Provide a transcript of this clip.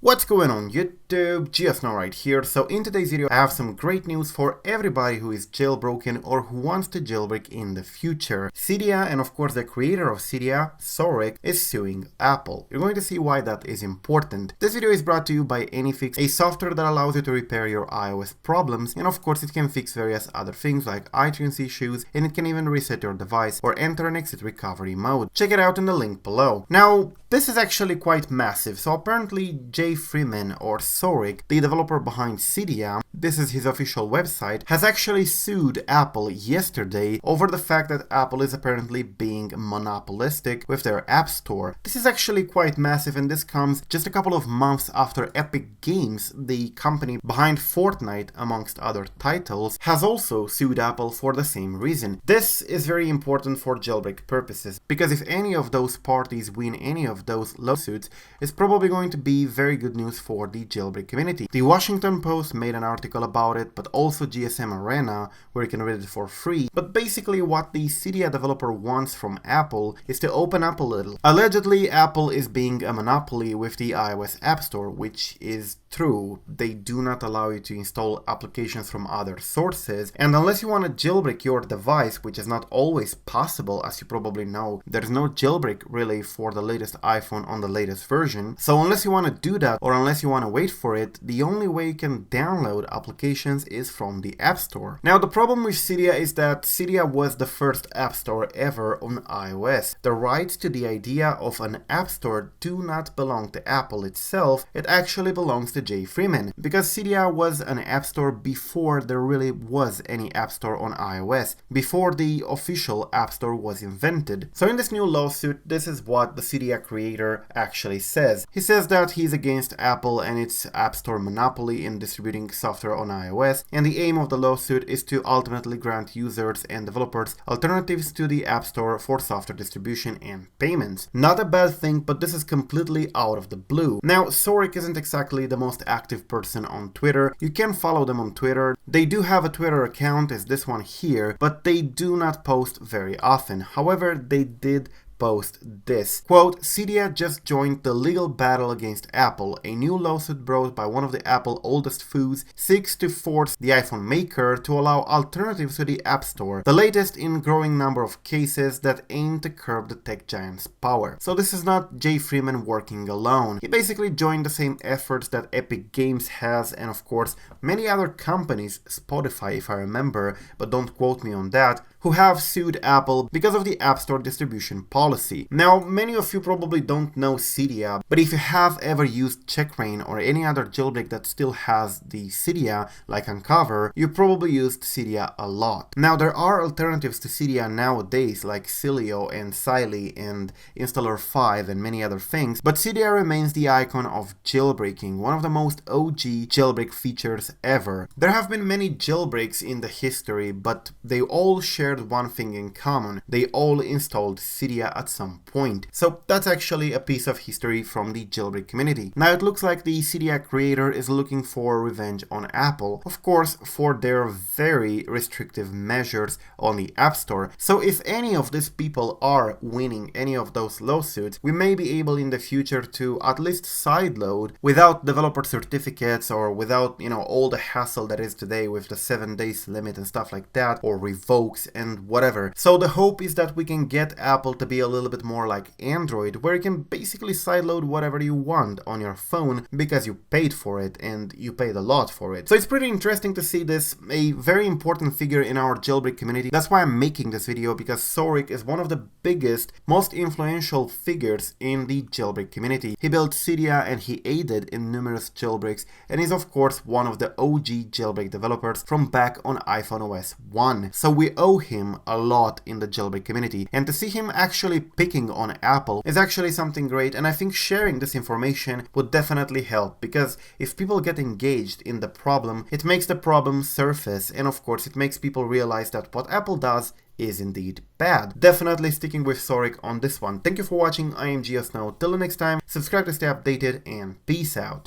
What's going on YouTube? GeoSnow right here. So in today's video I have some great news for everybody who is jailbroken or who wants to jailbreak in the future. Cydia, and of course the creator of Cydia, Saurik, is suing Apple. You're going to see why that is important. This video is brought to you by AnyFix, a software that allows you to repair your iOS problems, and of course it can fix various other things like iTunes issues, and it can even reset your device or enter and exit recovery mode. Check it out in the link below. Now, this is actually quite massive. So apparently Freeman, or Saurik, the developer behind Cydia, this is his official website, has actually sued Apple yesterday over the fact that Apple is apparently being monopolistic with their App Store. This is actually quite massive, and this comes just a couple of months after Epic Games, the company behind Fortnite amongst other titles, has also sued Apple for the same reason. This is very important for jailbreak purposes, because if any of those parties win any of those lawsuits, it's probably going to be very good news for the jailbreak community. The Washington Post made an article about it, but also GSM Arena, where you can read it for free. But basically what the Cydia developer wants from Apple is to open up a little. Allegedly, Apple is being a monopoly with the iOS App Store, which is true. They do not allow you to install applications from other sources, and unless you want to jailbreak your device, which is not always possible, as you probably know, there's no jailbreak really for the latest iPhone on the latest version. So unless you want to do that, or unless you want to wait for it, the only way you can download applications is from the App Store. Now the problem with Cydia is that Cydia was the first App Store ever on iOS. The rights to the idea of an App Store do not belong to Apple itself, it actually belongs to Freeman, because Cydia was an App Store before there really was any App Store on iOS, before the official App Store was invented. So in this new lawsuit, this is what the Cydia creator actually says. He says that he's against Apple and its App Store monopoly in distributing software on iOS, and the aim of the lawsuit is to ultimately grant users and developers alternatives to the App Store for software distribution and payments. Not a bad thing, but this is completely out of the blue. Now, Saurik isn't exactly the most active person on Twitter. You can follow them on Twitter. They do have a Twitter account as this one here, but they do not post very often. However, they did post this. Quote, Cydia just joined the legal battle against Apple. A new lawsuit brought by one of the Apple oldest foes seeks to force the iPhone maker to allow alternatives to the App Store, the latest in growing number of cases that aim to curb the tech giant's power. So this is not Freeman working alone. He basically joined the same efforts that Epic Games has, and of course many other companies, Spotify if I remember, but don't quote me on that, who have sued Apple because of the App Store distribution policy. Now, many of you probably don't know Cydia, but if you have ever used Checkra or any other jailbreak that still has the Cydia, like Uncover, you probably used Cydia a lot. Now, there are alternatives to Cydia nowadays, like Cilio and Siley and Installer 5 and many other things, but Cydia remains the icon of jailbreaking, one of the most OG jailbreak features ever. There have been many jailbreaks in the history, but they all share one thing in common. They all installed Cydia at some point. So that's actually a piece of history from the jailbreak community. Now it looks like the Cydia creator is looking for revenge on Apple, of course for their very restrictive measures on the App Store. So if any of these people are winning any of those lawsuits, we may be able in the future to at least sideload without developer certificates or without, all the hassle that is today with the 7 days limit and stuff like that, or revokes and whatever. So the hope is that we can get Apple to be a little bit more like Android, where you can basically sideload whatever you want on your phone because you paid for it and you paid a lot for it. So it's pretty interesting to see this, a very important figure in our jailbreak community. That's why I'm making this video, because Saurik is one of the biggest, most influential figures in the jailbreak community. He built Cydia and he aided in numerous jailbreaks, and is of course one of the OG jailbreak developers from back on iPhone OS 1. So we owe him a lot in the jailbreak community, and to see him actually picking on Apple is actually something great, and I think sharing this information would definitely help, because if people get engaged in the problem, it makes the problem surface, and of course it makes people realize that what Apple does is indeed bad. Definitely sticking with Saurik on this one. Thank you for watching. I am GeoSnow. Till the next time, subscribe to stay updated, and peace out.